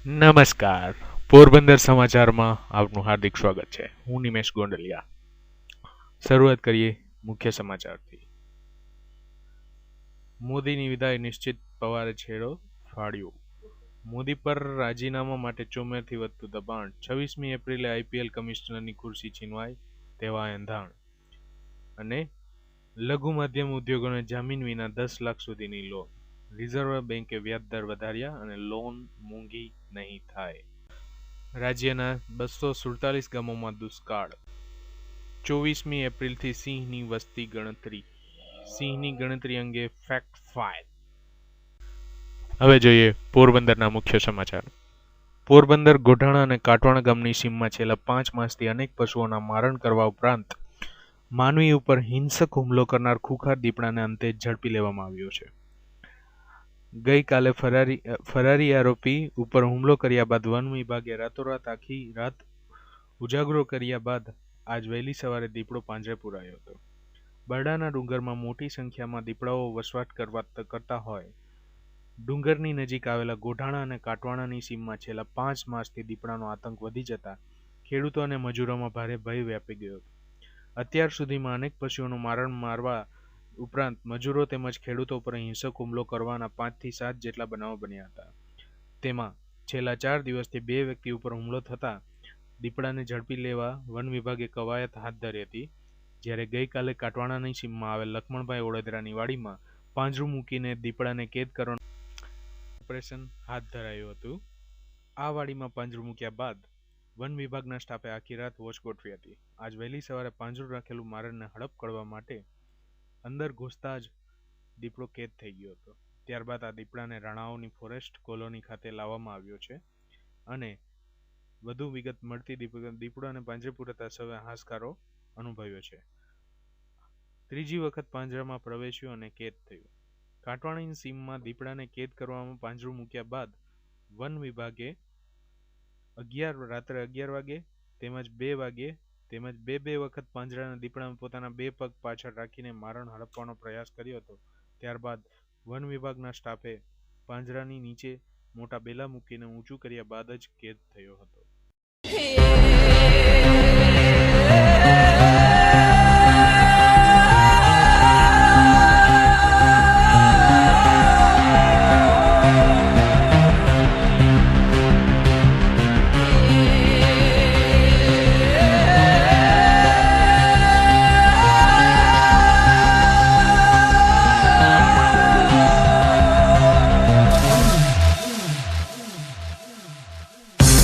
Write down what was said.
નમસ્કાર. પોરબંદર સમાચારમાં આપનું હાર્દિક સ્વાગત છે. હું નિમેશ ગોંડલિયા. શરૂઆત કરીએ મુખ્ય સમાચારથી. મોદીની વિદાય નિશ્ચિત, પવારે છેડો ફાડ્યો. મોદી પર રાજીનામા માટે ચોમેરથી વધતું દબાણ. 26મી એપ્રિલે આઈપીએલ કમિશનરની ખુરશી છીનવાય તેવા એંધાણ. અને લઘુ મધ્યમ ઉદ્યોગોને જામીન વિના 10 લાખ સુધીની લોન. રિઝર્વ બેન્કે વ્યાજદર વધાર્યા અને લોન મોંઘી નહીં થાય. રાજ્યના 247 ગામોમાં દુષ્કાળ. 24મી એપ્રિલથી સિંહની વસ્તી ગણતરી. સિંહની ગણતરી અંગે ફેક્ટ ફાઇલ. હવે જોઈએ પોરબંદરના મુખ્ય સમાચાર. પોરબંદર ગોઢાણા અને કાટવાણા ગામની સીમમાં છેલ્લા 5 માસથી અનેક પશુઓના મારણ કરવા ઉપરાંત માનવી ઉપર હિંસક હુમલો કરનાર ખુખાર દીપડાને અંતે ઝડપી લેવામાં આવ્યો છે. ગઈકાલે ફરારી આરોપી ઉપર હુમલો કર્યા બાદ વન વિભાગે રાતોરાત આખી રાત ઉજાગરો કર્યા બાદ આજ વહેલી સવારે દીપડો પાંજરે પુરાયો હતો. બરડાના ડુંગરમાં મોટી સંખ્યામાં દીપડાઓ વસવાટ કરતા હોય. ડુંગરની નજીક આવેલા ગોઢાણા અને કાટવાણાની સીમમાં છેલ્લા 5 માસથી દીપડાનો આતંક વધી જતા ખેડૂતો અને મજૂરોમાં ભારે ભય વ્યાપી ગયો હતો. અત્યાર સુધીમાં અનેક પશુઓનું મારણ મારવા ઉપરાંત મજૂરો તેમજ ખેડૂતો પર હિંસક હુમલો કરવાના 5 થી 7 જેટલા બનાવો બન્યા હતા. તેમાં છેલ્લા 4 દિવસથી 2 વ્યક્તિ ઉપર હુમલો થતા દીપડાને ઝડપી લેવા વન વિભાગે કવાયત હાથ ધરી હતી. જ્યારે ગઈકાલે કાટવાણાની સીમમાં આવેલ લક્ષ્મણભાઈ ઓળદરાની વાડીમાં પાંજરું મૂકીને દીપડાને કેદ કરવાનું ઓપરેશન હાથ ધરાયું હતું. આ વાડીમાં પાંજરું મૂક્યા બાદ વન વિભાગના સ્ટાફે આખી રાત વોચ ગોઠવી હતી. આજ વહેલી સવારે પાંજરું રાખેલું મારણને હડપ કરવા માટે અંદર ઘૂસતા જ દીપડો કેદ થઈ ગયો હતો. ત્યારબાદ આ દીપડાને રાણાઓની ફોરેસ્ટ કોલોની ખાતે લાવવામાં આવ્યો છે અને વધુ વિગત મળતી દીપડાને પાંજરે પૂરતા સૌએ હાશકારો અનુભવ્યો છે. ત્રીજી વખત પાંજરામાં પ્રવેશ્યો અને કેદ થયું. કાટવાણાની સીમમાં દીપડાને કેદ કરવામાં પાંજરું મૂક્યા બાદ વન વિભાગે રાત્રે 11 વાગે તેમજ 2 વાગે તેમજ બે વખત પાંજરાના દીપડામાં પોતાના 2 પગ પાછળ રાખીને મારણ હડપવાનો પ્રયાસ કર્યો હતો. ત્યારબાદ વન વિભાગના સ્ટાફે પાંજરાની નીચે મોટા બેલા મૂકીને ઊંચું કર્યા બાદ જ કેદ થયો હતો.